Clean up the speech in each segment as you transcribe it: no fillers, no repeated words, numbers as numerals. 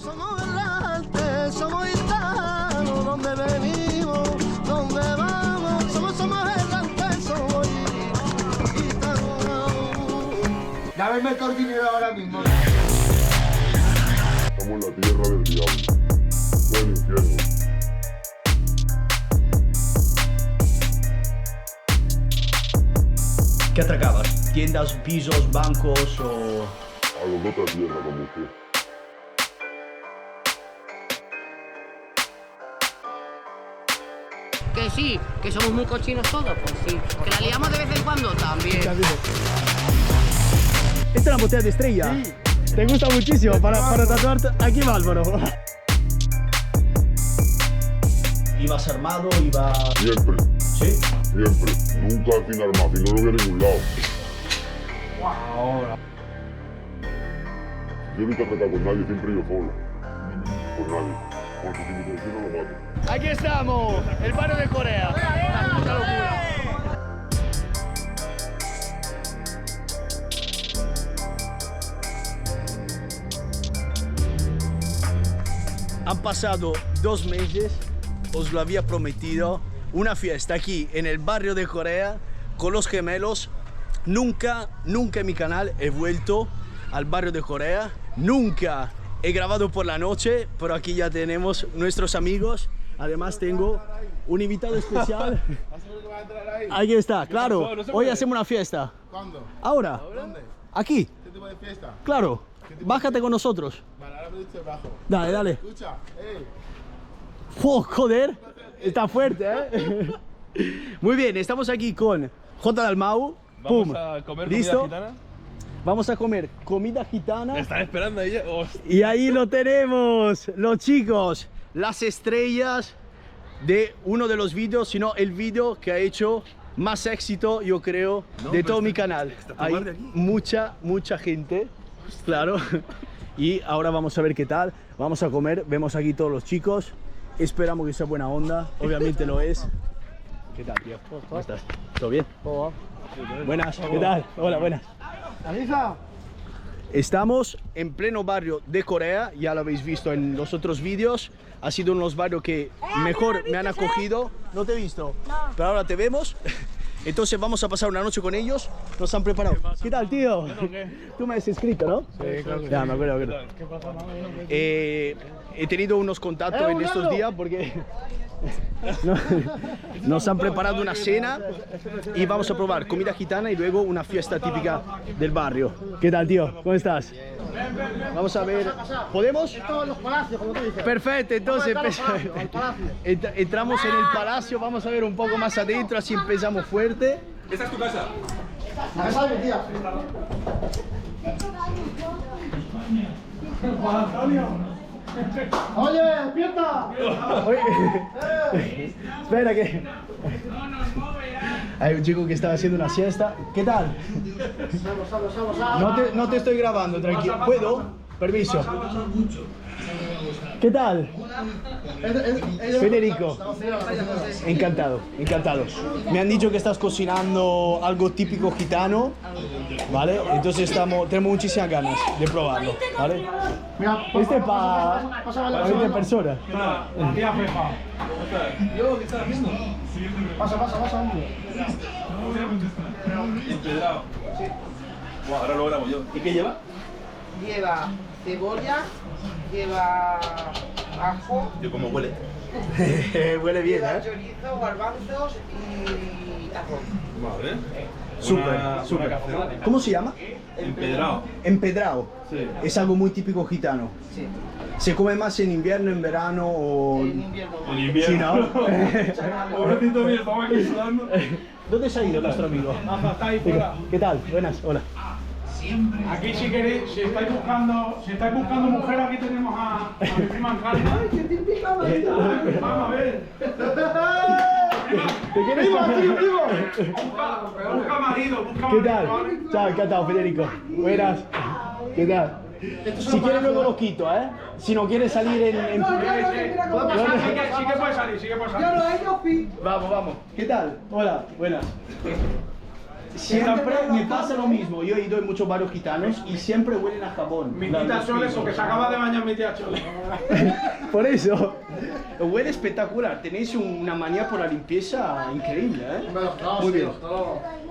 Somos errantes, somos gitanos, donde venimos, donde vamos, somos errantes, somos gitanos. Dame el mejor dinero ahora mismo. Estamos en la tierra del diablo, del infierno. ¿Qué atracabas? ¿Tiendas, pisos, bancos o...? A los dos te tierra como usted. Que sí, que somos muy cochinos todos, pues sí. Que la liamos de vez en cuando también. Esta es la botella de estrella. Sí. ¿Te gusta muchísimo para tatuarte? Aquí va, Álvaro. ¿Ibas armado? ¿Iba...? Siempre. ¿Sí? Siempre. Nunca sin armas, si no lo voy a ningún lado. Wow. Yo nunca he tratado con nadie, siempre yo solo. Con nadie. Porque si me traiciono lo mato. Aquí estamos, el barrio de Corea. Una puta locura. Han pasado 2 meses, os lo había prometido, una fiesta aquí en el barrio de Corea con los gemelos. Nunca en mi canal he vuelto al barrio de Corea, nunca he grabado por la noche, pero aquí ya tenemos nuestros amigos. Además tengo un invitado especial. Aquí está, claro. Hoy hacemos una fiesta. ¿Cuándo? Ahora. ¿Dónde? Aquí. ¿Qué tipo de fiesta? Claro. Bájate con nosotros. Vale, ahora me dices bajo. Dale. Escucha, Joder, está fuerte, ¿eh? Muy bien, estamos aquí con J. Dalmau. Vamos a comer ¿Listo? comida gitana. Vamos a comer comida gitana. Me están esperando ahí. Hostia. Y ahí lo tenemos, los chicos, las estrellas de uno de los vídeos, sino el vídeo que ha hecho más éxito, yo creo, de todo mi canal. Hay mucha gente, claro. Y ahora vamos a ver qué tal. Vamos a comer, vemos aquí todos los chicos. Esperamos que sea buena onda, obviamente lo es. ¿Qué tal, tío? ¿Cómo estás? ¿Todo bien? Buenas, ¿qué tal? Hola, buenas. ¡Alisa! Estamos en pleno barrio de Corea, ya lo habéis visto en los otros vídeos. Ha sido uno de los barrios que mejor me han acogido. No te he visto, pero ahora te vemos. Entonces vamos a pasar una noche con ellos. Nos han preparado. ¿Qué tal, tío? Tú me has escrito, ¿no? Sí, claro. Ya, me acuerdo. ¿Qué pasa, mamá? He tenido unos contactos en estos días porque nos han preparado una cena y vamos a probar comida gitana y luego una fiesta típica del barrio. ¿Qué tal, tío? ¿Cómo estás? Vamos a ver. ¿Podemos? Todos los palacios, como tú dices. Perfecto, entonces entramos en el palacio, vamos a ver un poco más adentro, así empezamos fuerte. ¿Esta es tu casa? La casa de mi tía. Oye, despierta. Espera que... Hay un chico que estaba haciendo una siesta. ¿Qué tal? No te estoy grabando, tranquilo. ¿Puedo? Permiso. ¿Qué tal? Federico. Encantado. Me han dicho que estás cocinando algo típico gitano, ¿vale? Entonces tenemos muchísimas ganas de probarlo, ¿vale? Este es para 20 personas. ¿Qué estás haciendo? Pasa, hombre. Empedrado. Sí. Bueno, ahora lo grabo yo. ¿Y qué lleva? Lleva cebolla, lleva ajo, Yo, ¿cómo huele? Huele bien, lleva ¿eh? chorizo, garbanzos y ajo. Vale. Súper. Café. ¿Cómo se llama? Empedrado. Empedrado. Sí. Es algo muy típico gitano. Sí. ¿Se come más en invierno, en verano o...? En invierno. En invierno. Sí, ¿no? Pobrecito mío, estamos aquí sudando. ¿Dónde se ha ido nuestro amigo? Está ahí fuera. ¿Qué tal? Buenas, hola. Aquí si queréis, si estáis buscando mujer, aquí tenemos a mi prima Carla. ¡Ay, qué típica! Vamos a ver. ¿Te quieres Busca marido, busca ¿Qué marido. tal? Chao, encantado, Federico. Buenas. ¿Qué tal? Si quieres luego lo quito, ¿eh? Si no quieres salir en... Sí que puede salir, Vamos. ¿Qué tal? Hola, buenas. Siempre me pasa lo mismo. Yo he ido en muchos barrios gitanos y siempre huelen a jabón. Mi tía Chole, porque se acaba de bañar mi tía Chole. Por eso. Huele espectacular. Tenéis una manía por la limpieza increíble, ¿eh? Muy bien.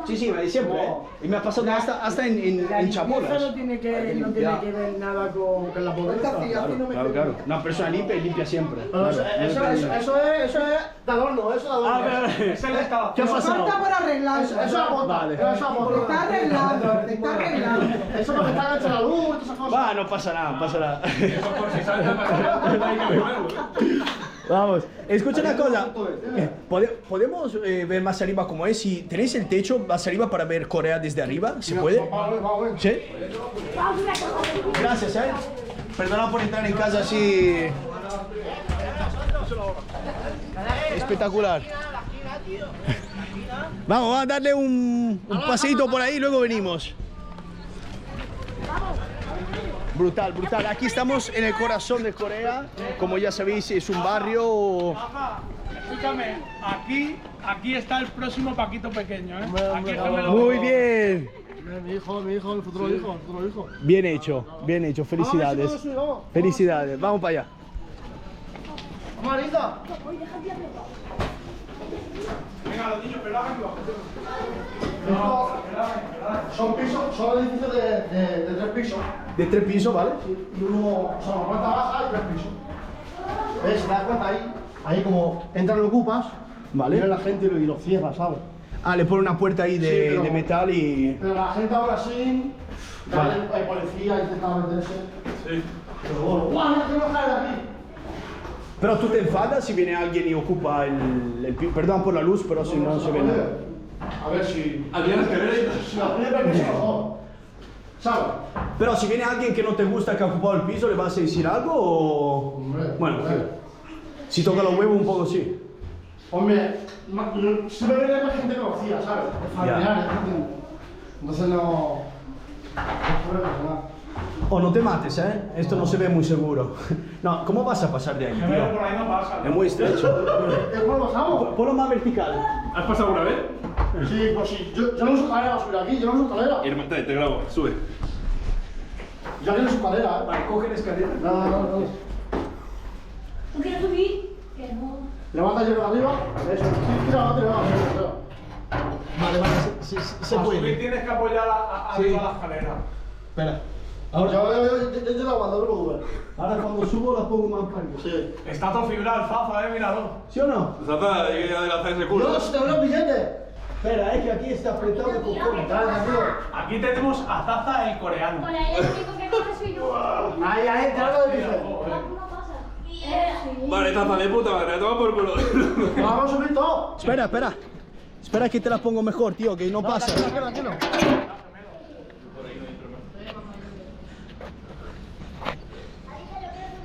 Sí, sí, de siempre, ¿eh? Y me ha pasado hasta en chabolas. No tiene que ver nada con la pobreza. Claro. Una persona limpia siempre. Eso es de adorno, eso es de adorno. Es el estado. ¿Qué ha pasado? Falta por arreglar. Eso es amor. Vale. Eso es amor. Te está arreglando, te está arreglando. Eso es lo que está hecho la luz y todas esas cosas. Va, no pasa nada. Eso por si sale a hay que primero. Vamos, escucha una cosa. ¿Podemos ver más arriba cómo es? Si tenéis el techo más arriba para ver Corea desde arriba, ¿se puede? Vamos. ¿Sí? Gracias, ¿eh? Perdona por entrar en casa así. Espectacular. Vamos a darle un paseíto por ahí y luego venimos. Brutal. Aquí estamos en el corazón de Corea. Como ya sabéis, es un barrio. Rafa, escúchame, aquí está el próximo Paquito pequeño, ¿eh? Aquí es que me lo Muy bien. Mi hijo, el futuro hijo. Bien hecho. Felicidades. Felicidades. Vamos para allá. Vamos, Arita. Venga, los niños, perdón, Son edificios de 3 pisos. De 3 pisos, ¿vale? Y uno, o sea, una planta baja y 3 pisos. ¿Ves? ¿Te das cuenta ahí? Ahí como entran y lo ocupas, Vale. viene la gente y lo cierra, ¿sabes? Ah, le pone una puerta ahí Sí, pero- de metal y. Pero la gente ahora sí, Vale. hay policía, intenta meterse. Sí. Pero bueno, ¡guau! ¡No quiero bajar de aquí! Pero tú te enfadas si viene alguien y ocupa el piso. Perdón por la luz, pero si no se ve nada. A ver si. Había las carreras. Si la pide permiso, mejor. ¿Sabes? Pero si viene alguien que no te gusta que ha ocupado el piso, ¿le vas a decir algo o...? Hombre, Bueno, hombre. si toca los huevos un poco sí. Hombre, siempre viene más gente conocida, ¿sabes? Familiares, ¿entiendes? Entonces no. No puede pasar. O no te mates, ¿eh? Esto no se ve muy seguro. No, ¿cómo vas a pasar de ahí, Pero tío? por ahí no pasa. Es muy estrecho. ¿Cómo pasamos? Ponlo más vertical. ¿Has pasado alguna vez? Sí, pues sí. Yo no uso escalera para subir aquí, yo no uso escalera. Hermano, te grabo, sube. Yo aquí no uso escalera, ¿eh? Vale, coge la escalera. No. ¿No quieres subir? Que no. Levanta yo para arriba. Eso. Sí, tira. Vale, se Para subir tienes que apoyar arriba la escalera. Espera. Yo la aguanto, no lo dudo. Ahora cuando subo la pongo más para arriba. Sí. Está todo fibrado el Zaza, míralo. ¿Sí o no? Zata, hay que adelgazar ese culo. Yo, si te veo el billete. Espera, es que aquí está apretado de cojones. Tranquilo. Aquí tenemos a Zaza el coreano. Por ahí el único que no soy yo. Ahí, te hablo de billete. ¿Cómo pasa? Sí. Vale, Zata, de puta madre, toma por culo. Vamos a subir todo. Espera. Espera que te la pongo mejor, tío, que no pasa. Tranquilo.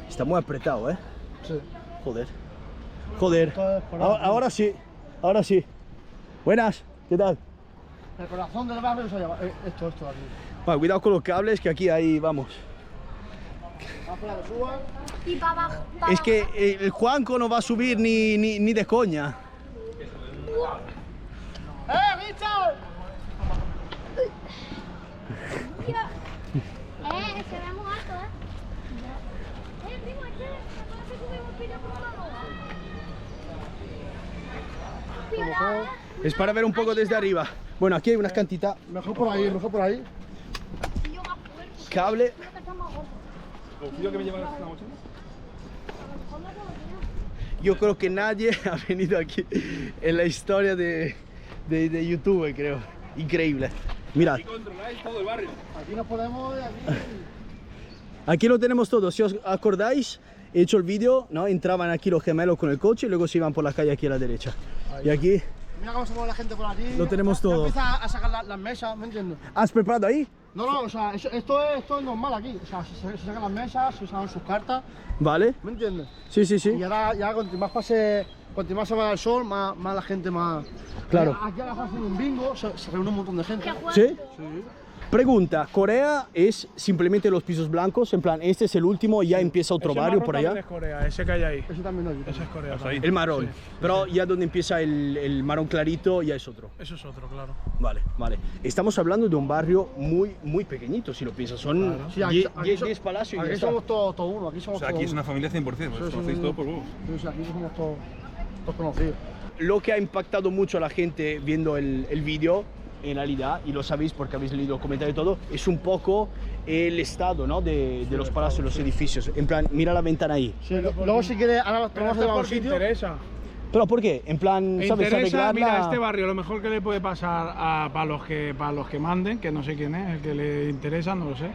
Está muy apretado, ¿eh? Sí. Joder. Ahora sí. Buenas, ¿qué tal? El corazón del barrio se llama. Esto aquí. Vale, cuidado con los cables que aquí hay, vamos. Vamos para que suba. Y para abajo. Es que el Juanco no va a subir ni de coña. Richard! Se ve muy alto, primo, se sube un pino por favor. Es para ver un poco desde arriba. Bueno, aquí hay unas cantitas. Mejor por ahí. Cable. ¿Confío que me llevan la mochila? Yo creo que nadie ha venido aquí en la historia de YouTube, creo. Increíble. Mirad. Y controláis todo el barrio. Aquí nos podemos. Aquí lo tenemos todo. Si os acordáis, he hecho el vídeo, ¿no? Entraban aquí los gemelos con el coche y luego se iban por la calle aquí a la derecha. Y aquí Mira cómo se mueve la gente por aquí. Lo tenemos Ya todo. empieza a sacar las mesas, ¿me entiendes? ¿has preparado ahí? No, o sea, esto es normal aquí. O sea, se sacan las mesas, se usan sus cartas, Vale. ¿me entiendes? Sí. Y ahora ya cuanto más se va el sol, más la gente más. Claro. Aquí abajo hacen un bingo, se reúne un montón de gente. ¿Sí? Pregunta, ¿Corea es simplemente los pisos blancos? En plan, este es el último y ya empieza otro Ese barrio marrón por allá. también es Corea, ese que hay ahí. Ese también lo he visto. Ese es Corea. Ahí. también. El marrón. Pero ya donde empieza el marrón clarito ya es otro. Eso es otro, claro. Vale, vale. Estamos hablando de un barrio muy pequeñito, si lo piensas. Son Sí, aquí, 10 palacios y ya aquí está. somos todos uno, aquí O somos sea, todos aquí es uno. una familia 100%, pues Sí, conocéis sí. todo por vos. Sí, sí, aquí somos todos conocidos. Lo que ha impactado mucho a la gente viendo el vídeo, en realidad, y lo sabéis porque habéis leído el comentario y todo, es un poco el estado, ¿no? de los palacios, los edificios. En plan, mira la ventana ahí. Sí, luego si quieres, ahora Pero vamos a esto es llevar a un porque sitio. interesa. ¿Pero por qué? En plan, Me ¿sabes? interesa, Arreglarla. mira, este barrio, lo mejor que le puede pasar para los que manden, que no sé quién es, el que le interesa, no lo sé.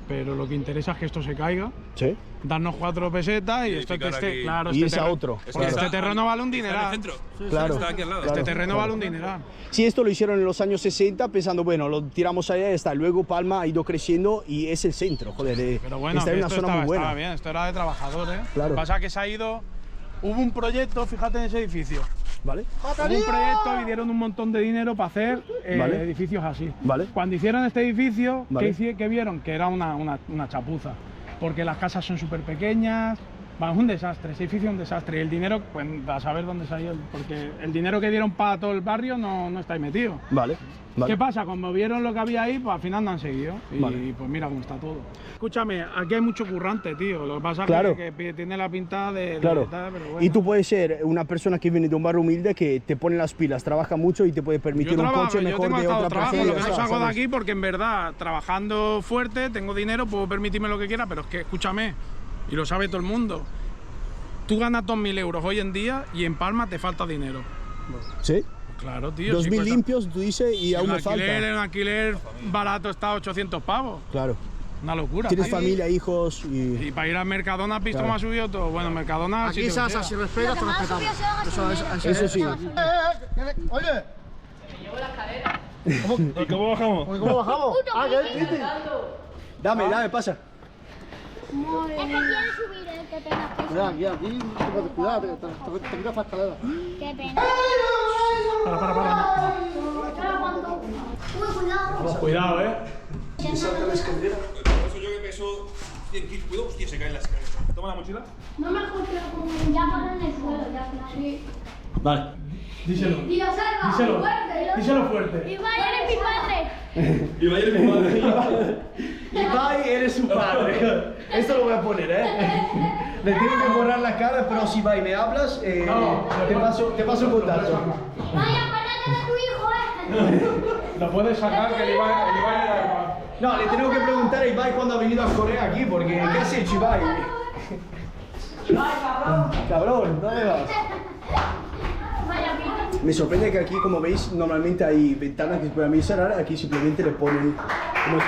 Pero lo que interesa es que esto se caiga, Sí. darnos 4 pesetas y esto edificar este, aquí. claro, Y este irse a terreno- otro. Es Claro. está- Este terreno vale un está en el dineral. centro. Claro. Está aquí al lado. Este terreno vale un dineral. Sí, esto lo hicieron en los años 60 pensando, bueno, lo tiramos allá y está. Luego Palma ha ido creciendo y es el centro, joder. Pero bueno, está en que una esto zona muy buena. estaba bien, esto era de trabajadores. Claro. Lo que pasa es que se ha ido. Hubo un proyecto, fíjate en ese edificio. ¿Vale? Hubo un proyecto y dieron un montón de dinero para hacer Vale. edificios así. Vale. Cuando hicieron este edificio, Vale. ¿qué vieron? Que era una chapuza. Porque las casas son súper pequeñas. Bueno, es un desastre, ese edificio es un desastre. Y el dinero, pues a saber dónde salió. Porque el dinero que dieron para todo el barrio no está ahí metido. Vale. Vale. ¿Qué pasa? Cuando vieron lo que había ahí, pues al final no han seguido. Y Vale. pues mira cómo está todo. Escúchame, aquí hay mucho currante, tío. Lo que pasa Claro. es que tiene la pinta de Claro. tal, pero bueno. Y tú puedes ser una persona que viene de un barrio humilde que te pone las pilas, trabaja mucho y te puede permitir yo un trabajo, coche yo mejor tengo de hasta otra trabajo, persona. lo que y ya no está, salgo de ¿sabes? aquí porque en verdad, trabajando fuerte, tengo dinero, puedo permitirme lo que quiera, pero es que escúchame, y lo sabe todo el mundo. Tú ganas 2.000 euros hoy en día y en Palma te falta dinero. ¿Sí? Claro, tío. 2.000 si cuesta- limpios, tú dices, y si aún un me falta. alquiler, un alquiler barato está 800 pavos. Claro. Una locura. Tienes Ahí- familia, hijos y... Y para ir a Mercadona, ¿has visto Claro. cómo ha subido todo? Bueno, Mercadona... Aquí sí, Sasa, si respetas, te respetamos. Eso sí. Oye, ¿Cómo bajamos? ¿cómo bajamos? Ah, que es Titi. Dame, pasa. Es que quiere subir el que tengas que Mira, aquí, cuidado, te quitas la escalera. Qué pena. Para. Uy, cuidado. Cuidado, Eso yo que peso 100 kilos. Cuidado, hostia, se cae en la escalera. Toma la mochila. No me escucho como ya para en el suelo, ya claro. Sí. Vale. Díselo. Dios salva. Díselo. Fuerte. Díselo fuerte. Iván, eres mi padre. Y vaya mi madre. Ibai, eres su padre. Esto lo voy a poner, ¿eh? Le tengo que borrar la cara, pero si Ibai me hablas, te paso el contacto. Vaya, acuérdate de tu hijo, Lo puedes sacar, que el Ibai le da igual. No, le tengo que preguntar a Ibai cuando ha venido a Corea aquí, porque ¿qué has hecho, Ibai? Cabrón, ¿dónde vas? Vaya, mira. Me sorprende que aquí, como veis, normalmente hay ventanas que se pueden abrir y cerrar, aquí simplemente le ponen como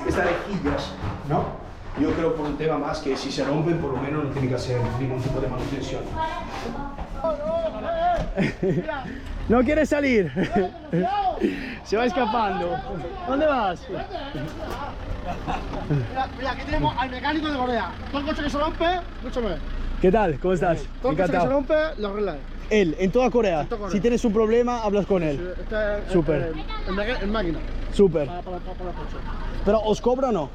estas rejillas, ¿no? Yo creo por un tema más que si se rompen, por lo menos no tiene que hacer ningún tipo de manutención. No quiere salir. Se va escapando. ¿Dónde vas? Mira, aquí tenemos al mecánico de Corea. Todo el coche que se rompe, escúchame. ¿Qué tal? ¿Cómo estás? Todo el coche que se Encantado. rompe, lo arregla él. Él, en toda Corea. toda Corea. Si tienes un problema, hablas con él. Este es Súper. el máquina. Súper. Para el coche. ¿Pero os cobra o no?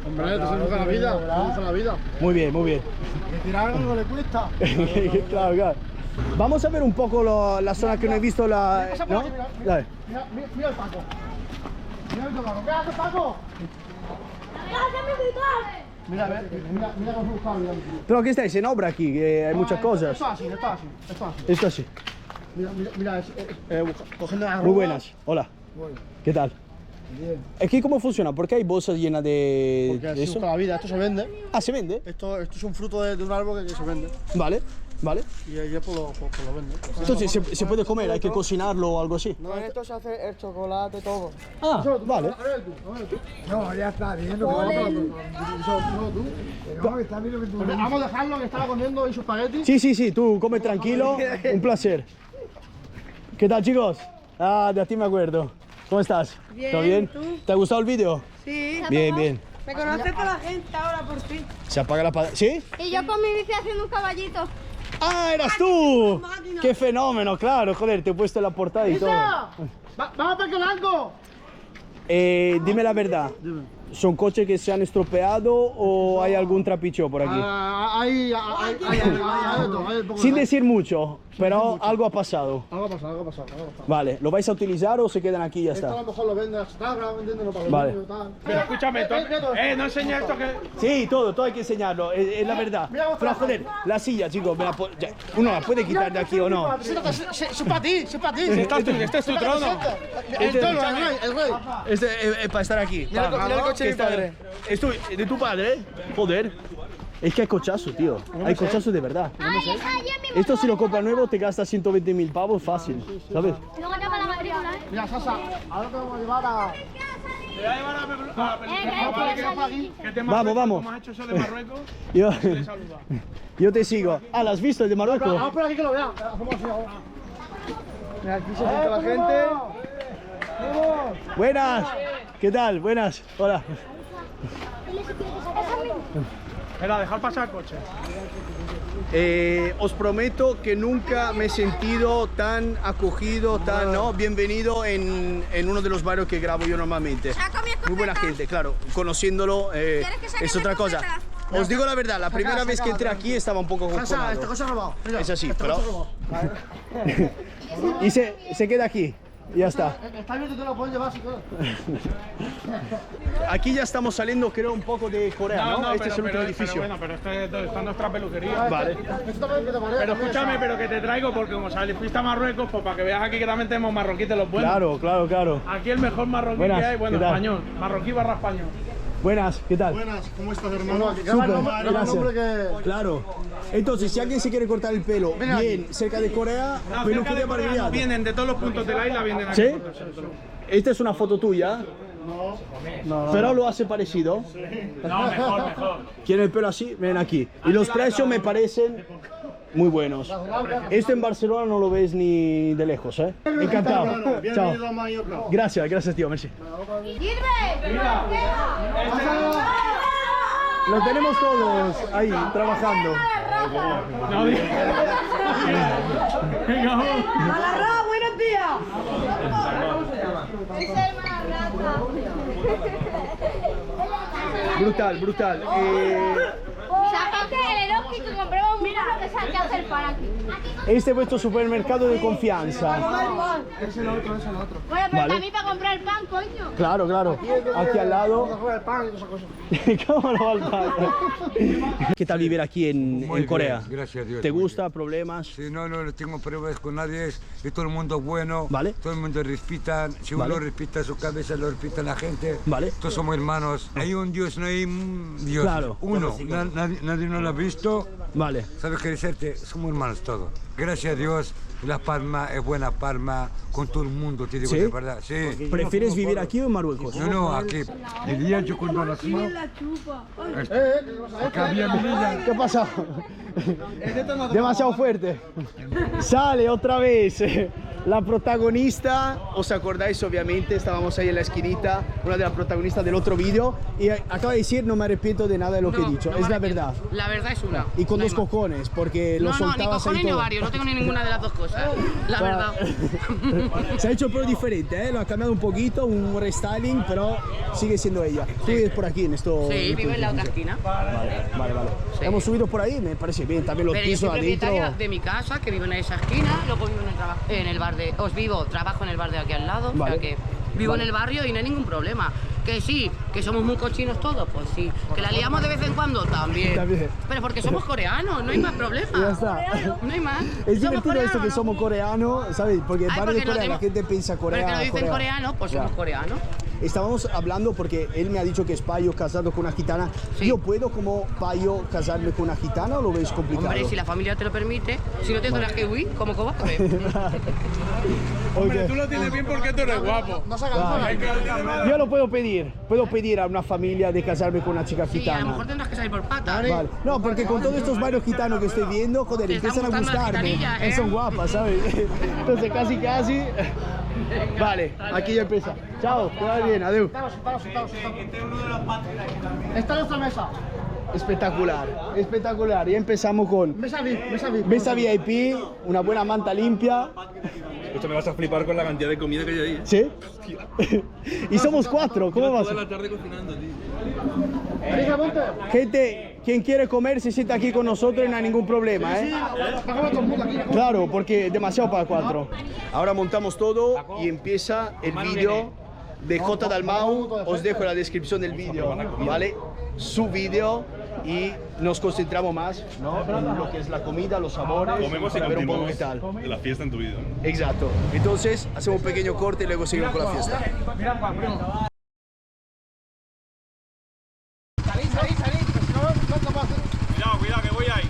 Hombre, te se la vida. Te se la vida. Muy bien, muy bien. Que tirar algo le cuesta. Claro, claro. Vamos a ver un poco la zona que no he visto. Pasa por ¿No? aquí, Dale. Mira el Paco. Mira el Paco. ¿Qué hace Paco? Mira, mira cómo se busca. Pero ¿qué estáis? En obra aquí, que hay muchas cosas. Esto así. Esto así. Mira, cogiendo la ropa. Muy buenas. Hola. Bueno, ¿Qué tal? bien. ¿Aquí cómo funciona? ¿Por qué hay bolsas llenas de Porque así eso? busca la vida. Esto se vende. Ah, ¿se vende? Esto es un fruto de un árbol que se vende. Vale, vale. Y ella pues lo vende. Entonces, ¿se puede comer? ¿Hay que cocinarlo o algo así? No, esto se hace el chocolate, todo. Ah, vale. No, ya está, diciendo que está bien lo que tú dices. Vamos a dejarlo que estaba comiendo y sus espaguetis. Sí, tú come tranquilo. Un placer. ¿Qué tal, chicos? Ah, de ti me acuerdo. ¿Cómo estás? Bien, ¿Todo bien? ¿tú? ¿Te ha gustado el vídeo? Sí. Bien, bien. Me conoce toda la gente ahora por fin. Se apaga la pantalla. ¿Sí? Y yo con mi bici haciendo un caballito. ¡Ah, eras tú! ¡Qué fenómeno! Claro, joder, te he puesto en la portada y todo. ¡Vamos a Parque Blanco! Dime la verdad. ¿Son coches que se han estropeado o hay algún trapicheo por aquí? Hay poco. Sin decir mucho, pero algo ha pasado. Algo ha pasado. Vale, ¿lo vais a utilizar o se quedan aquí y ya Esto a está? lo mejor lo venden, está vendiéndolo para los Vale. niños y tal. Pero escúchame, no enseñes esto que... Sí, todo hay que enseñarlo, es la verdad. Pero joder, la silla, chicos, uno la puede quitar de aquí o no. Es para ti, es para ti. Este es tu trono. El trono, el rey. Este es para estar aquí. Mira el coche de mi padre. Esto de tu padre, joder. Es que hay cochazo, tío. Hay cochazo de verdad. Ay, esa allí es mi Esto si lo compras nuevo te gasta 120.000 pavos fácil, ¿sabes? No ganaba la matrícula, ¿eh? Mira, Sasa, ahora te vamos a llevar a... Te voy a llevar a la película. ¿Qué te Vamos. ¿Cómo has hecho eso de Marruecos? Yo, Le saluda. yo te sigo. Ah, ¿la has visto el de Marruecos? Vamos por aquí que lo vean. Hacemos así ahora. Mira, aquí se sienta la gente. Buenas. ¿Qué tal? Buenas. Hola. Espera, dejar pasar el coche. Os prometo que nunca me he sentido tan acogido, tan bienvenido en uno de los barrios que grabo yo normalmente. Muy buena gente, claro, conociéndolo es otra cosa. Os digo la verdad, la primera vez que entré aquí estaba un poco Sasa, confundido. este coche es robado. Mira, Es así, este pero... coche es robado. Y se queda aquí, ya está. Está abierto, te lo puedes llevar si quieres. Aquí ya estamos saliendo, creo, un poco de Corea, ¿no? Este es el último edificio. Pero este está en nuestra peluquería. Vale. Esto también que te parece. Pero escúchame, pero que te traigo porque como fuiste a Marruecos, pues para que veas aquí que también tenemos marroquíes de los buenos. Claro. Aquí el mejor marroquí Buenas, que hay, bueno, ¿qué tal? español. Marroquí barra español. Buenas, ¿qué tal? Buenas, ¿cómo estás, hermano? Súper, Graba el nombre que... Claro. Entonces, si alguien se quiere cortar el pelo bien cerca de Corea, No, cerca peluquería de Corea Barbería. no vienen de todos los puntos de la isla, vienen aquí. ¿Sí? por nosotros. Esta es una foto tuya. No. Pero lo hace parecido. No, mejor. ¿Quieren el pelo así? Ven aquí. Y los precios me parecen muy buenos. Esto en Barcelona no lo ves ni de lejos, ¿eh? Encantado. Chao. Bienvenido a Mallorca. Gracias, tío. Merci. Mira, Lo tenemos todos ahí, trabajando. no digas. Venga, vamos. ¡Agarrado, buenos días! Es hermana rata. Brutal. Sacaste el reloj y que compramos mira lo que se hace el pan aquí. Este es vuestro supermercado de confianza. Es el otro. Bueno, pero Vale. también para comprar el pan, coño. Claro. Aquí al lado. El pan y todas esas cosas. ¿Cómo no va el pan? ¿Qué tal vivir aquí en Corea? Bien, gracias a Dios. ¿Te muy gusta? bien. ¿Problemas? Sí, no tengo problemas con nadie, y todo el mundo es bueno, Vale. todo el mundo respeta, si Vale. uno respeta su cabeza, lo respeta la gente, Vale. todos somos hermanos, hay un Dios, no hay un Dios, Claro. uno, nadie no lo ha visto, Vale. ¿sabes qué decirte? Somos hermanos todos, gracias a Dios, La Palma es buena Palma, con todo el mundo, te digo ¿Sí? de verdad, sí. ¿Prefieres vivir aquí o en Marruecos? No, aquí. El día yo cuando nací, ¿Qué pasa? Demasiado fuerte. Sale otra vez. La protagonista, ¿os acordáis? Obviamente, estábamos ahí en la esquinita, una de las protagonistas del otro vídeo, y acaba de decir, no me arrepiento de nada de lo que he dicho, es la verdad. La verdad es una. Y con No hay dos más. cojones, porque lo No, ni soltabas cojones ahí ni todo. ovarios, no tengo ni ninguna de las dos cosas. La verdad. Se ha hecho el pelo diferente, ¿eh? Lo ha cambiado un poquito, un restyling, pero sigue siendo ella. Tú vives por aquí, en esto. Sí, vivo en la otra esquina. Vale. Sí. Hemos subido por ahí, me parece bien. También los Pero yo soy pisos adentro. propietaria de mi casa, que vivo en esa esquina, luego vivo en el bar de... trabajo en el bar de aquí al lado, Vale. o sea que vivo Vale. en el barrio y no hay ningún problema. Que sí, que somos muy cochinos todos, pues sí. Que la liamos de vez en cuando, también. También. Pero porque somos coreanos, no hay más problema. Ya está. No hay más. Es Somos divertido esto coreanos, que ¿no? somos coreanos, ¿sabes? Porque en Ay, barrio de porque lo Corea la tengo- gente piensa Corea. Pero que lo dicen Corea. coreano, pues Ya. somos coreanos. Estábamos hablando porque él me ha dicho que es payo casado con una gitana. Sí. ¿Yo puedo como payo casarme con una gitana o lo veis complicado? Hombre, si la familia te lo permite, si no te tendrás que huir, como cobarde. Hombre, Ok. tú lo tienes bien porque tú eres guapo. Yo lo puedo pedir a una familia de casarme con una chica Sí, a gitana. lo mejor tendrás que salir por patas. Vale. No, porque con todos estos varios gitanos que estoy viendo, joder, Te están empiezan a gustando las gustarme. gitanillas, ¿eh? Son guapas, ¿sabes? Entonces casi. Vale, aquí ya empieza. Chao, que vaya bien, adiós. Sentaros. Esta es nuestra mesa. Espectacular. Y empezamos con Mesa VIP. mesa VIP, una buena manta limpia. Esto me vas a flipar con la cantidad de comida que hay ahí. ¿Sí? Y somos 4, ¿cómo vas? Toda la tarde cocinando, tío. Gente, quien quiere comer se sienta aquí con nosotros y no hay ningún problema, ¿eh? Claro, porque es demasiado para 4. Ahora montamos todo y empieza el vídeo de J Dalmau. Os dejo en la descripción del vídeo, ¿vale? Su vídeo y nos concentramos más, ¿no? En lo que es la comida, los sabores, Comemos y para ver un poco qué tal. de la fiesta en tu vida. Exacto. Entonces, hacemos un pequeño corte y luego seguimos con la fiesta. Cuidado, que voy ahí.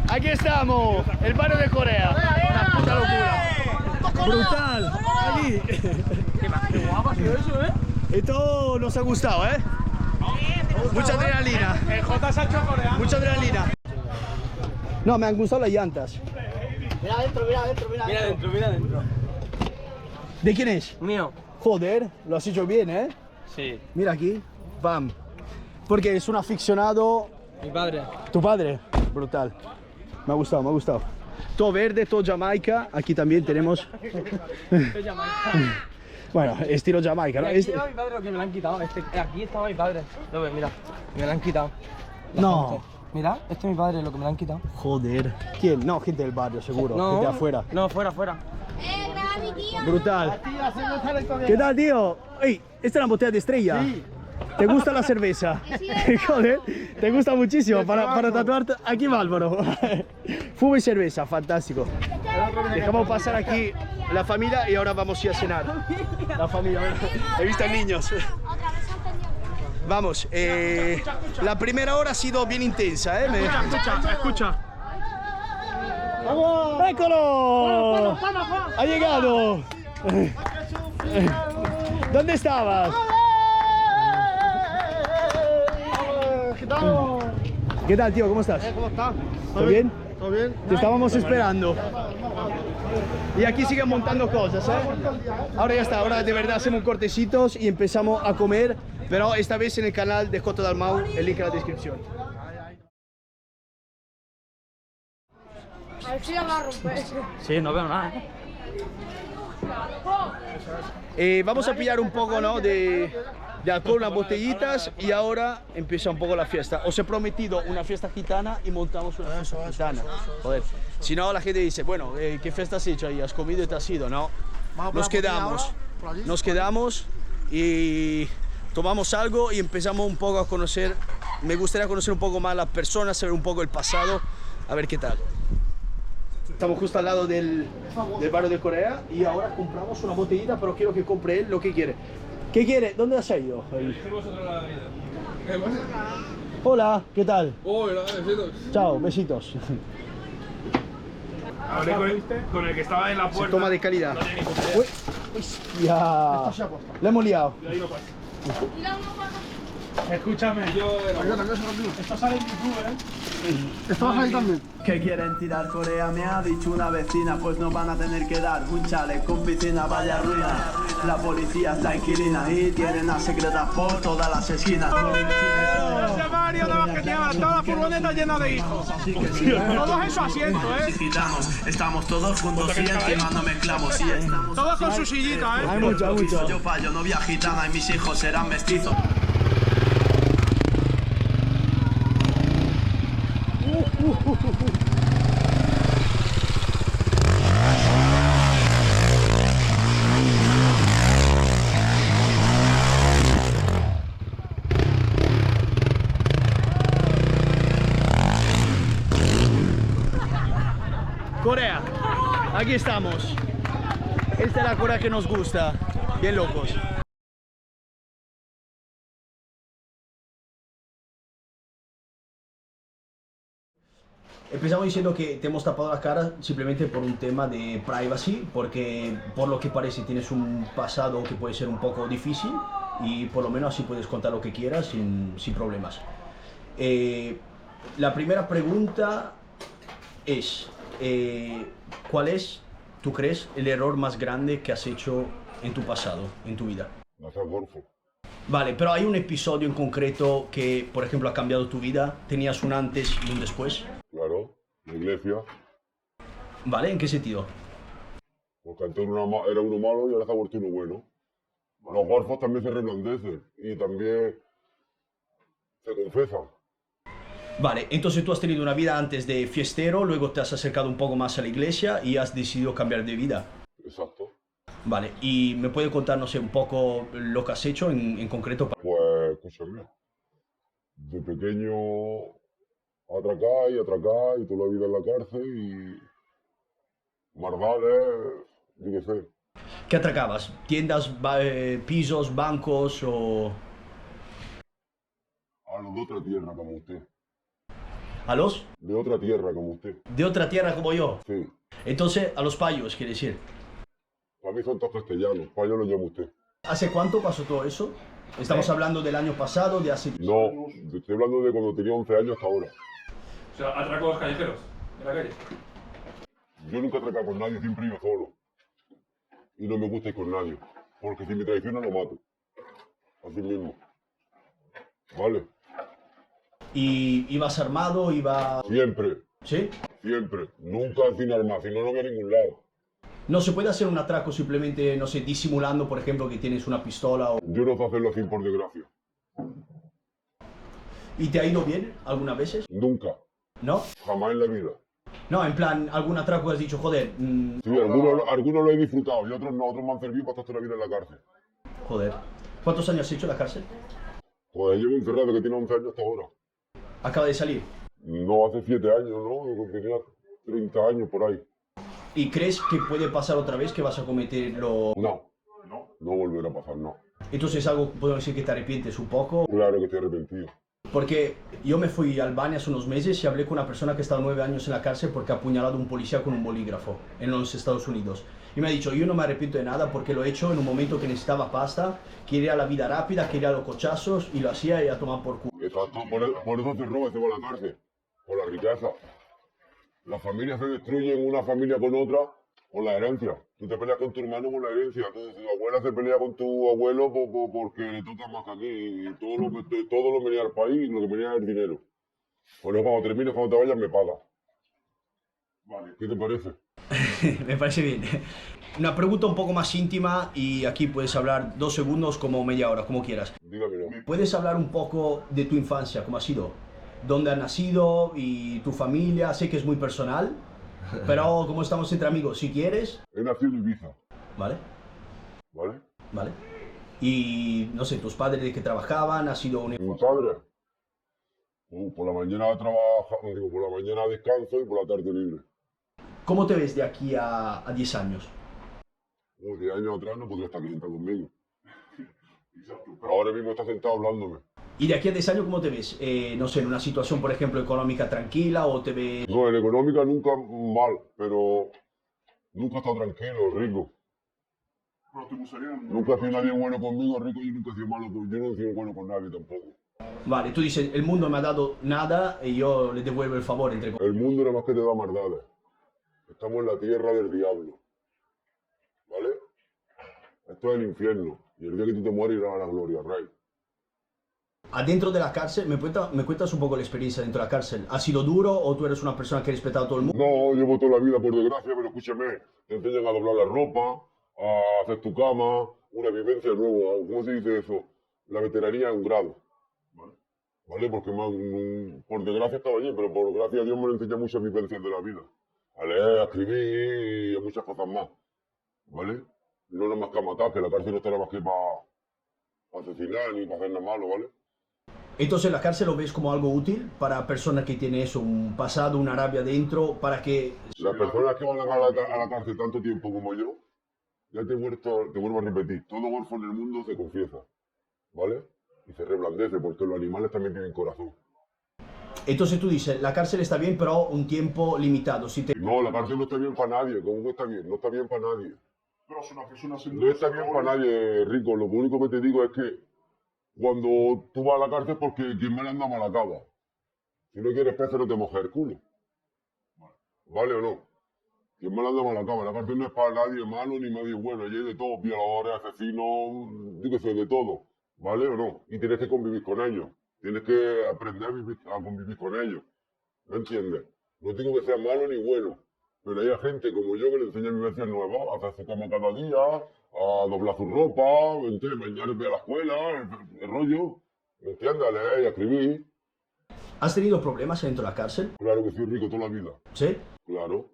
Aquí estamos, el barrio de Corea. Una puta locura. Brutal. Aquí. Qué guapo ha sido eso, ¿eh? Esto nos ha gustado, ¿eh? Mucha adrenalina. El J se ha hecho coreano. Mucha adrenalina. No, me han gustado las llantas. Mira adentro, mira adentro, mira adentro. Mira adentro. ¿De quién es? Mío. Joder, lo has hecho bien, ¿eh? Sí. Mira aquí. Bam. Porque es un aficionado. Mi padre. ¿Tu padre? Brutal. Me ha gustado, me ha gustado. Todo verde, todo Jamaica. Aquí también tenemos. Bueno, estilo Jamaica, ¿no? Aquí estaba mi padre lo que me lo han quitado. Aquí estaba mi padre. Lo ves, mira. Me lo han quitado. No. Mira, este es mi padre lo que me lo han quitado. Joder. ¿Quién? No, gente del barrio, seguro. No. Gente de afuera. No, fuera. Graba a mi tío. Brutal. ¿Qué tal, tío? Ey, esta es la botella de Estrella. Sí. ¿Te gusta la cerveza? Joder, te gusta muchísimo para tatuarte. Aquí va Álvaro. Fumo y cerveza, fantástico. Dejamos pasar aquí la familia y ahora vamos a ir a cenar. La familia, he visto a niños. Otra vez se han entendido. Vamos, la primera hora ha sido bien intensa, ¿eh? Escucha. ¡Écolo! ¡Ha llegado! ¿Dónde estabas? ¿Qué tal, tío? ¿Cómo estás? ¿Cómo estás? ¿Todo bien? ¿Todo bien? Te estábamos esperando. Y aquí siguen montando cosas, ¿eh? Ahora ya está, ahora de verdad hacemos cortecitos y empezamos a comer, pero esta vez en el canal de J Dalmau, el link en la descripción. A ver si la va a romper. Sí, no veo nada. Vamos a pillar un poco, ¿no? de alcohol, unas botellitas y ahora empieza un poco la fiesta. Os he prometido una fiesta gitana y montamos una fiesta gitana. Joder, si no la gente dice, bueno, ¿qué fiesta has hecho ahí? ¿Has comido y te has ido? No, nos quedamos y tomamos algo y empezamos un poco a conocer, me gustaría conocer un poco más a las personas, saber un poco el pasado, a ver qué tal. Estamos justo al lado del barrio de Corea y ahora compramos una botellita, pero quiero que compre él lo que quiere. ¿Qué quiere? ¿Dónde has ido? Hola, ¿qué tal? Hola, besitos. Chao, besitos. Hablé con el que estaba en la Se puerta. toma de calidad. Uy, hostia. Le hemos liado. Escúchame. Esto sale en YouTube, ¿eh? ¿Esto vas ahí también? Que quieren tirar Corea, me ha dicho una vecina, pues nos van a tener que dar un chale con piscina, vaya ruina. La policía está inquilina y tienen a secretas por todas las esquinas. Ese Mario de los que llevan toda la furgoneta llena de hijos. Todos esos asientos, ¿eh? Gitanos, estamos todos juntos y encima no mezclamos y estamos Todos con su sillita, ¿eh? Hay mucho, hay mucho. yo fallo, novia gitana y mis hijos serán mestizos. Corea, aquí estamos. Esta es la Corea que nos gusta. Bien locos. Empezamos diciendo que te hemos tapado la cara simplemente por un tema de privacy, porque por lo que parece tienes un pasado que puede ser un poco difícil y por lo menos así puedes contar lo que quieras sin problemas. La primera pregunta es, ¿cuál es, tú crees, el error más grande que has hecho en tu pasado, en tu vida? Nacer golfo. Vale, pero hay un episodio en concreto que, por ejemplo, ha cambiado tu vida. ¿Tenías un antes y un después? Claro, la iglesia. ¿Vale? ¿En qué sentido? Porque antes era uno malo y ahora se ha vuelto uno bueno. Los golfos también se reblandecen y también se confesan. Vale, entonces tú has tenido una vida antes de fiestero, luego te has acercado un poco más a la iglesia y has decidido cambiar de vida. Exacto. Vale, ¿y me puede contar, no sé, un poco lo que has hecho en concreto? Pues, escúchame. De pequeño atracar y toda la vida en la cárcel y maldades, yo qué sé. ¿Qué atracabas? ¿Tiendas, pisos, bancos o...? A los de otra tierra como usted. ¿A los? De otra tierra como usted. ¿De otra tierra como yo? Sí. Entonces, a los payos, quiere decir. Para mí son todos castellanos. Payo lo llama usted. ¿Hace cuánto pasó todo eso? ¿Estamos hablando del año pasado, de hace...? No, estoy hablando de cuando tenía 11 años hasta ahora. O sea, atracos callejeros, en la calle. Yo nunca he atracado con nadie, siempre he ido solo. Y no me gusta ir con nadie. Porque si me traiciona lo mato. Así mismo. ¿Vale? ¿Y ibas armado, Siempre. ¿Sí? Siempre. Nunca sin armas, si no, no voy a ningún lado. ¿No se puede hacer un atraco simplemente, no sé, disimulando, por ejemplo, que tienes una pistola o...? Yo no sé hacerlo así por desgracia. ¿Y te ha ido bien algunas veces? Nunca. ¿No? Jamás en la vida. No, en plan, algún atraco has dicho, joder, Sí, algunos lo he disfrutado y otros no. Otros me han servido para estar toda la vida en la cárcel. joder. ¿Cuántos años has hecho en la cárcel? Pues llevo encerrado que tiene 11 años hasta ahora. Acaba de salir. No, hace 7 años, ¿no? Yo tenía 30 años por ahí. ¿Y crees que puede pasar otra vez que vas a cometerlo? No. No volverá a pasar, no. Entonces es algo, podemos decir, que te arrepientes un poco. Claro que estoy arrepentido. Porque yo me fui a Albania hace unos meses y hablé con una persona que estaba 9 años en la cárcel porque ha apuñalado a un policía con un bolígrafo en los Estados Unidos. Y me ha dicho, yo no me arrepiento de nada porque lo he hecho en un momento que necesitaba pasta, quería la vida rápida, quería los cochazos y lo hacía y a tomar por culo. Exacto, por eso se roba y se va a la cárcel. Por la riqueza. Las familias se destruyen una familia con otra por la herencia. Tú te peleas con tu hermano por la herencia. Entonces, tu abuela se pelea con tu abuelo porque le toca más que aquí. Y todo lo venía al país y lo que venía es el dinero. Por eso cuando termines, cuando te vayas, me pagas. Vale. ¿Qué te parece? Me parece bien. Una pregunta un poco más íntima y aquí puedes hablar 2 segundos como media hora, como quieras. Dígamelo. ¿Puedes hablar un poco de tu infancia, cómo ha sido? ¿Dónde has nacido y tu familia? Sé que es muy personal, pero como estamos entre amigos, si quieres... He nacido en Ibiza. ¿Vale? ¿Vale? ¿Vale? Y no sé, tus padres de qué trabajaban, ha sido un... Mi padre. Por la mañana trabaja, digo, por la mañana descanso y por la tarde libre. ¿Cómo te ves de aquí a 10 años? 10 años atrás no podría estar aquí sentado conmigo. Ahora mismo está sentado hablándome. ¿Y de aquí a 10 años cómo te ves? No sé, en una situación, por ejemplo, económica tranquila o te ves... No, en económica nunca mal, pero nunca he estado tranquilo, rico. Nunca ha sido nadie bueno conmigo, rico, y nunca he sido malo. Yo no he sido bueno con nadie tampoco. Vale, tú dices, el mundo me ha dado nada y yo le devuelvo el favor, entre comillas. El mundo nada más que te da maldades. Estamos en la tierra del diablo. ¿Vale? Esto es el infierno. Y el día que tú te mueres irás a la gloria, Rey. Adentro de la cárcel, ¿me cuentas un poco la experiencia dentro de la cárcel? ¿Ha sido duro o tú eres una persona que ha respetado a todo el mundo? No, llevo toda la vida por desgracia, pero escúchame. Te enseñan a doblar la ropa, a hacer tu cama, una vivencia nueva. ¿Cómo se dice eso? La veteranía es un grado. ¿Vale? Porque por desgracia estaba allí, pero por gracia a Dios me enseña muchas vivencias de la vida. A leer, a escribir y a muchas cosas más. ¿Vale? No nada más que a matar, que la cárcel no está nada más que para asesinar ni para hacer nada malo, ¿vale? Entonces la cárcel lo ves como algo útil para personas que tienen eso, un pasado, una rabia dentro, para que... Las personas que van a la cárcel tanto tiempo como yo, ya te vuelvo a repetir, todo golfo en el mundo se confiesa, ¿vale? Y se reblandece, porque los animales también tienen corazón. Entonces tú dices, la cárcel está bien, pero un tiempo limitado. Si te... No, la cárcel no está bien para nadie. ¿Cómo que está bien? No está bien para nadie. Pero es una persona sin No está bien para nadie, Rico. Lo único que te digo es que cuando tú vas a la cárcel, porque quien mal anda mal acaba. Si no quieres peces, no te mojes el culo. ¿Vale o no? Quien mal anda mal acaba. La cárcel no es para nadie malo ni nadie bueno. Allí hay de todo, violadores, asesinos, yo qué sé, de todo. ¿Vale o no? Y tienes que convivir con ellos. Tienes que aprender a convivir con ellos. ¿Me entiendes? No digo que sea malo ni bueno. Pero hay gente como yo que le enseña vivencias nuevas, a hacer su cama cada día, a doblar su ropa, ¿me entiendes? Bañarme a la escuela, el rollo, ¿me entiendes? A leer y a escribir. ¿Has tenido problemas dentro de la cárcel? Claro que soy rico toda la vida. ¿Sí? Claro.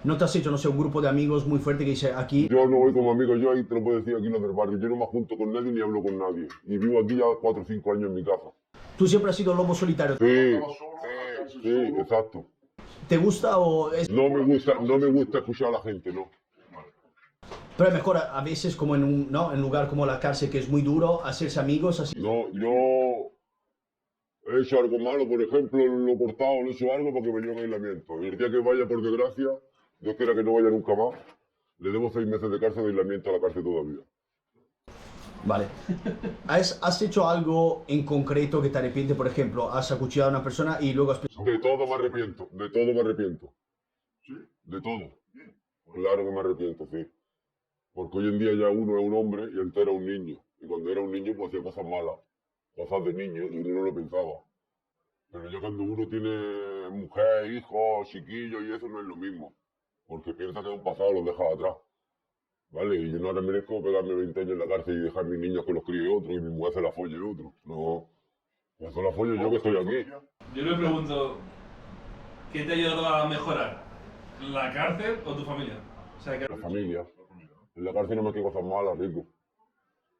¿No te has hecho, no sé, un grupo de amigos muy fuerte que dice aquí? Yo no voy como amigo, yo ahí te lo puedo decir aquí en el barrio. Yo no me junto con nadie ni hablo con nadie. Y vivo aquí ya 4 o 5 años en mi casa. ¿Tú siempre has sido lobo solitario? Sí, exacto. ¿Te gusta o es...? No me gusta escuchar a la gente, no. Pero es mejor a veces como en un lugar como la cárcel que es muy duro, hacerse amigos así. No, yo he hecho algo malo, por ejemplo, lo he cortado, lo he hecho algo porque me dio en aislamiento. Y el día que vaya, por desgracia, Dios quiera que no vaya nunca más, le debo 6 meses de cárcel de aislamiento a la cárcel todavía. Vale. ¿Has hecho algo en concreto que te arrepientes? Por ejemplo, has acuchillado a una persona y luego has... De todo me arrepiento, de todo me arrepiento. ¿Sí? De todo. Claro que me arrepiento, sí. Porque hoy en día ya uno es un hombre y antes era un niño. Y cuando era un niño pues hacía cosas malas, cosas de niño, y uno no lo pensaba. Pero ya cuando uno tiene mujer, hijos, chiquillos y eso no es lo mismo. Porque piensa que es un pasado, lo deja atrás. ¿Vale? Y yo no ahora merezco pegarme 20 años en la cárcel y dejar a mis niños que los críe otro y mi mujer se la folle otro. No. Eso la follo yo que estoy aquí. Yo le pregunto, ¿qué te ha ayudado a mejorar? ¿La cárcel o tu familia? O sea, La familia. En la cárcel no me quedo cosas malas, Rico.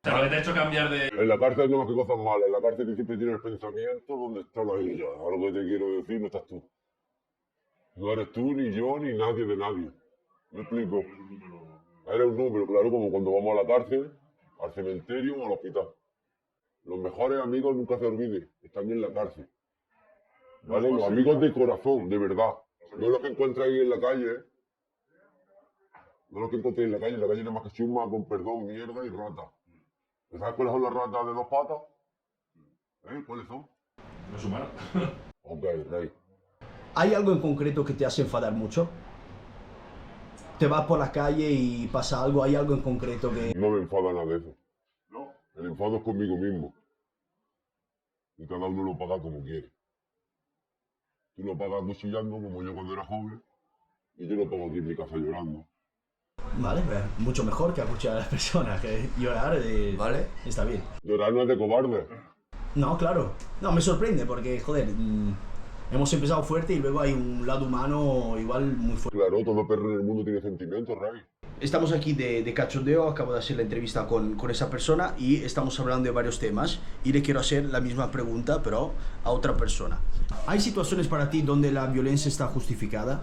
lo que te ha hecho cambiar de... En la cárcel no me quedo cosas malas. En la cárcel siempre tienes el pensamiento donde está la ella. Ahora lo que te quiero decir, no estás tú. No eres tú, ni yo, ni nadie de nadie. ¿Me explico? Eres un número, claro, como cuando vamos a la cárcel, al cementerio o al hospital. Los mejores amigos nunca se olviden, están en la cárcel. ¿Vale? Los amigos de corazón, de verdad. No los que encontráis en la calle. No los que encontréis en la calle no es más que chusma, con perdón, mierda y rata. ¿Sabes cuáles son las ratas de 2 patas? ¿Cuáles son? Los humanos. Ok, rey. ¿Hay algo en concreto que te hace enfadar mucho? ¿Te vas por la calle y pasa algo? ¿Hay algo en concreto que...? No me enfada nada de eso. No. El enfado es conmigo mismo. Y cada uno lo paga como quiere. Tú lo pagas cuchillando como yo cuando era joven. Y yo lo pago aquí en mi casa llorando. Vale, mucho mejor que acuchillar a las personas, que llorar, ¿vale? Está bien. Llorar no es de cobarde. No, claro. No, me sorprende porque, joder, hemos empezado fuerte y luego hay un lado humano igual muy fuerte. Claro, todo perro en el mundo tiene sentimientos, Ray. Estamos aquí de cachondeo, acabo de hacer la entrevista con esa persona y estamos hablando de varios temas y le quiero hacer la misma pregunta, pero a otra persona. ¿Hay situaciones para ti donde la violencia está justificada?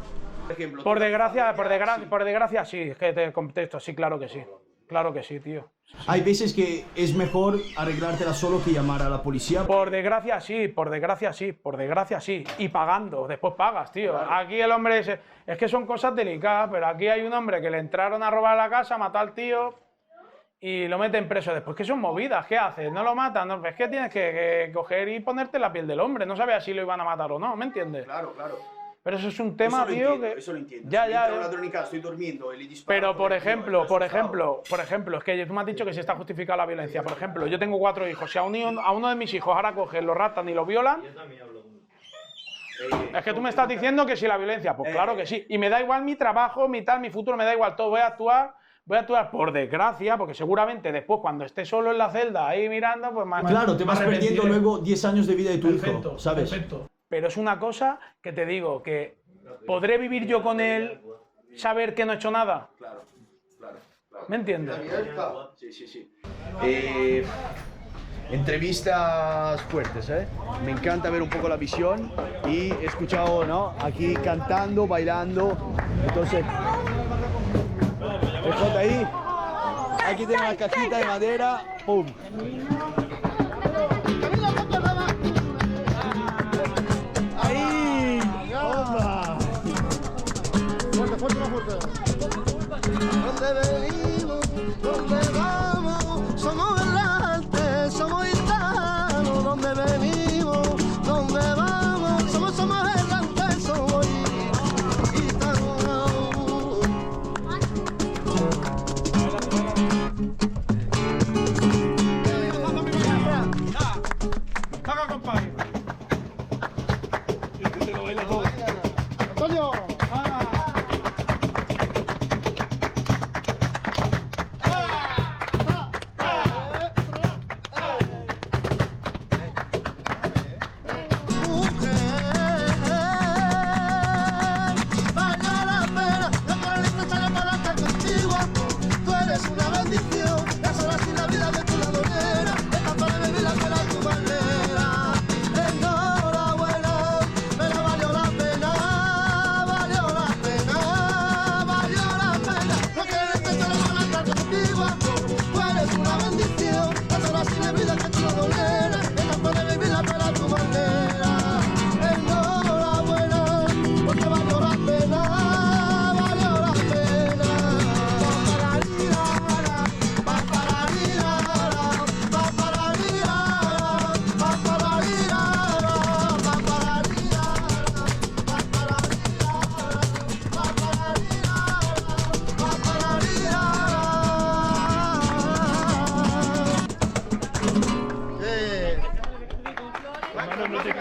Por desgracia sí, es que te contesto, sí, claro que sí. Claro que sí, tío. Hay veces que es mejor arreglártela solo que llamar a la policía. Por desgracia sí, por desgracia sí, por desgracia sí. Y pagando, después pagas, tío. Claro. Aquí el hombre es que son cosas delicadas, pero aquí hay un hombre que le entraron a robar la casa, mató al tío y lo meten preso. Después, ¿qué son movidas? ¿Qué haces? ¿No lo matan? No, es que tienes que coger y ponerte la piel del hombre. No sabes si lo iban a matar o no, ¿me entiendes? Claro, claro. Pero eso es un tema, eso tío, entiendo, que... Eso lo entiendo. Ya, si ya. Un ladrón en casa, estoy durmiendo y le disparo. Pero, por ejemplo, es que tú me has dicho que si está justificada la violencia. Por ejemplo, yo tengo 4 hijos. Si a uno de mis hijos ahora cogen, lo raptan y lo violan... Es que tú me estás diciendo que si la violencia, pues claro que sí. Y me da igual mi trabajo, mi futuro, me da igual todo. Voy a actuar por desgracia, porque seguramente después, cuando esté solo en la celda ahí mirando, pues más... Claro, te vas perdiendo luego 10 años de vida de tu hijo, ¿sabes? Perfecto. Pero es una cosa que te digo, que ¿podré vivir yo con él, saber que no he hecho nada? Claro. ¿Me entiendes? Sí. Entrevistas fuertes, ¿eh? Me encanta ver un poco la visión y he escuchado, ¿no? Aquí cantando, bailando, entonces... El ahí, aquí tengo una cajita de madera, ¡pum! Ahí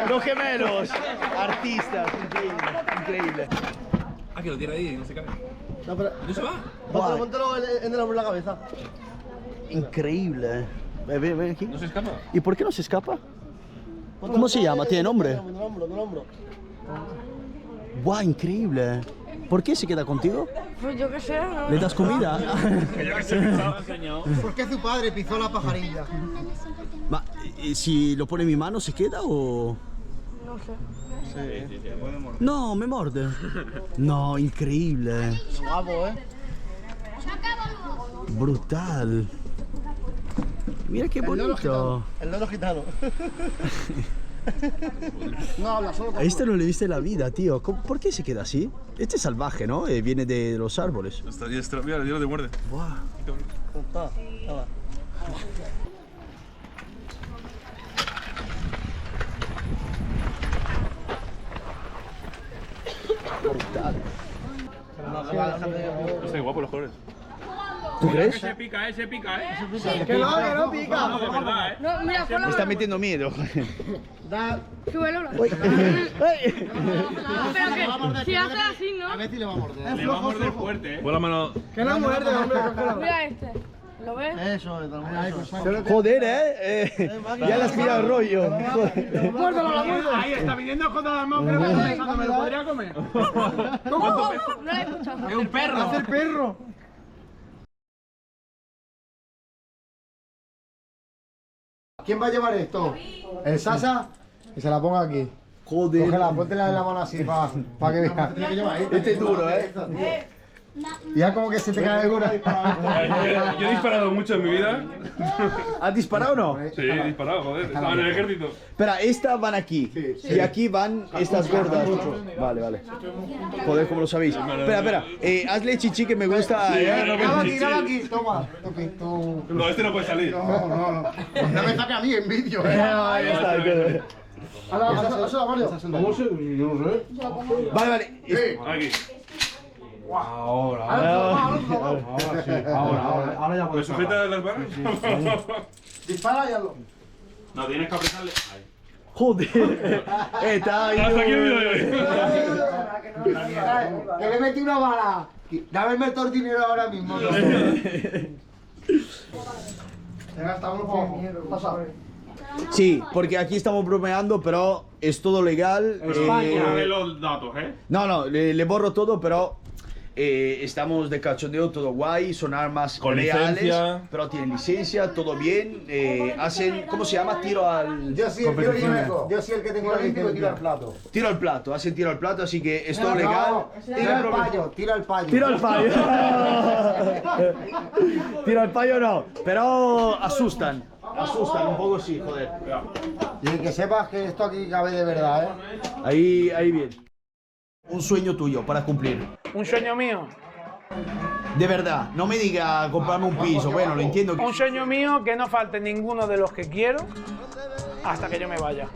Los gemelos. Artistas. Increíble. Ah, que lo tiene ahí y no se cae. No, pero... ¿No se va? Póntelo en el hombro de la cabeza. Increíble. Ven aquí. ¿No se escapa? ¿Y por qué no se escapa? ¿Cómo se llama? ¿Tiene nombre? En el hombro. ¡Guau! Increíble. ¿Por qué se queda contigo? Pues yo qué sé, ¿no? ¿Le das comida? ¿Por qué su padre pisó la pajarilla? Si lo pone en mi mano, ¿se queda o...? No sé. No, me morde. No, increíble. Guapo, Brutal. Mira qué bonito. El loro gitano. No habla, solo A este no le viste la vida, tío. ¿Por qué se queda así? Este es salvaje, ¿no? Viene de los árboles. Mira, le dio de muerde. Buah. Brutal. Está guapo los colores. ¿Tú crees? Ese pica, ese pica, ¿eh? Que no pica. No, de verdad, ¿eh? No, mira, ponlo. Me está metiendo miedo. Da. Súbelo. Uy. Pero que si hace así, ¿no? A ver si le va a morder. Le va a morder fuerte, ¿eh? Pon la mano. Que no muerde, hombre. Mira este. ¿Lo ves? Eso, Joder, ya le has pillado el rollo. Ahí está viniendo con todas las manos, creo que está pensando, ¿me lo podría comer? ¿Cómo? No lo he escuchado. Es un perro. Hace el perro. ¿Quién va a llevar esto? ¿El Sasa? Que se la ponga aquí. Joder. Cógela, póntela en la mano así para que veas. Este es duro, Ya como que se te cae alguna. Yo he disparado mucho en mi vida. ¿Has disparado o no? Sí, he disparado, joder. Estaba en el ejército. Espera, estas van aquí. Y aquí van estas gordas. Vale. Joder, ¿cómo lo sabéis? Espera. Hazle chichi que me gusta. Graba aquí, toma. No, este no puede salir. No. No me saque a mí en vídeo, Ahí está. Eso, Mario. ¿Cómo se? Yo no sé. Vale. Aquí. Ahora ya ¿Me puedes sujeta las barras? Dispara y hazlo. No, tienes que apretarle. Joder. Está ahí. Hasta aquí el vídeo de hoy. Que le metí una bala. Dame el tortinero ahora mismo. Venga, estamos pasado. Sí, porque aquí estamos bromeando, pero es todo legal. Dame los datos, ¿eh? No, le borro todo, pero estamos de cachondeo, todo guay, son armas Con reales, licencia. pero tienen licencia, todo bien. Hacen, ¿cómo se llama? Tiro al... Yo sí el que tengo la licencia. Tiro al plato. Tiro al plato, hacen tiro al plato, así que es todo legal. Tira al payo. Tiro al payo. Tiro al payo no, pero asustan un poco, sí, joder. Y que sepas que esto aquí cabe de verdad, ¿eh? Ahí bien. Un sueño tuyo para cumplir. Un sueño mío. De verdad, no me diga comprarme un piso, bueno, lo entiendo. Un sueño mío que no falte ninguno de los que quiero hasta que yo me vaya.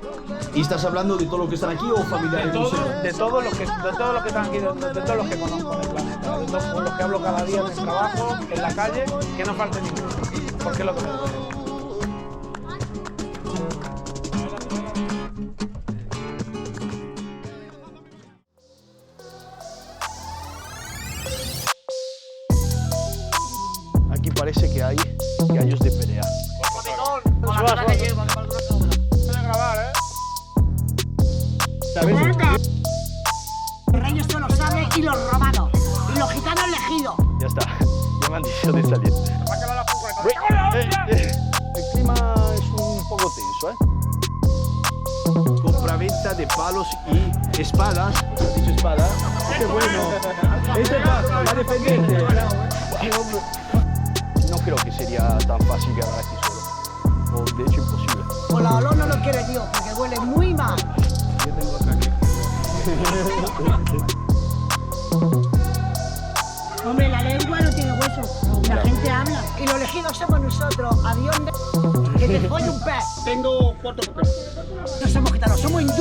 ¿Y estás hablando de todos los que están aquí o familiares? De todos los que están aquí, de todos los que conozco en el planeta, de todos con los que hablo cada día en el trabajo, en la calle, que no falte ninguno. Porque es lo que me duele. Aquí parece que hay gallos de pelea. ¿Sabes? Los reyes solo saben y los romanos. Y los gitanos elegidos. Ya está, ya me han dicho de salir. El clima es un poco tenso, Compraventa de palos y espadas. ¿Has dicho espada? ¡Qué bueno! Este va a defenderte. No creo que sería tan fácil ganar aquí solo. O de hecho imposible. Con la olor no lo quiere Dios, porque huele muy mal. Yo tengo ataque. Hombre, la lengua no tiene hueso. La gente habla. Y los elegidos somos nosotros. Adiós, que te folle un pez. Tengo 4 papeles. No somos gitanos, somos hindúes.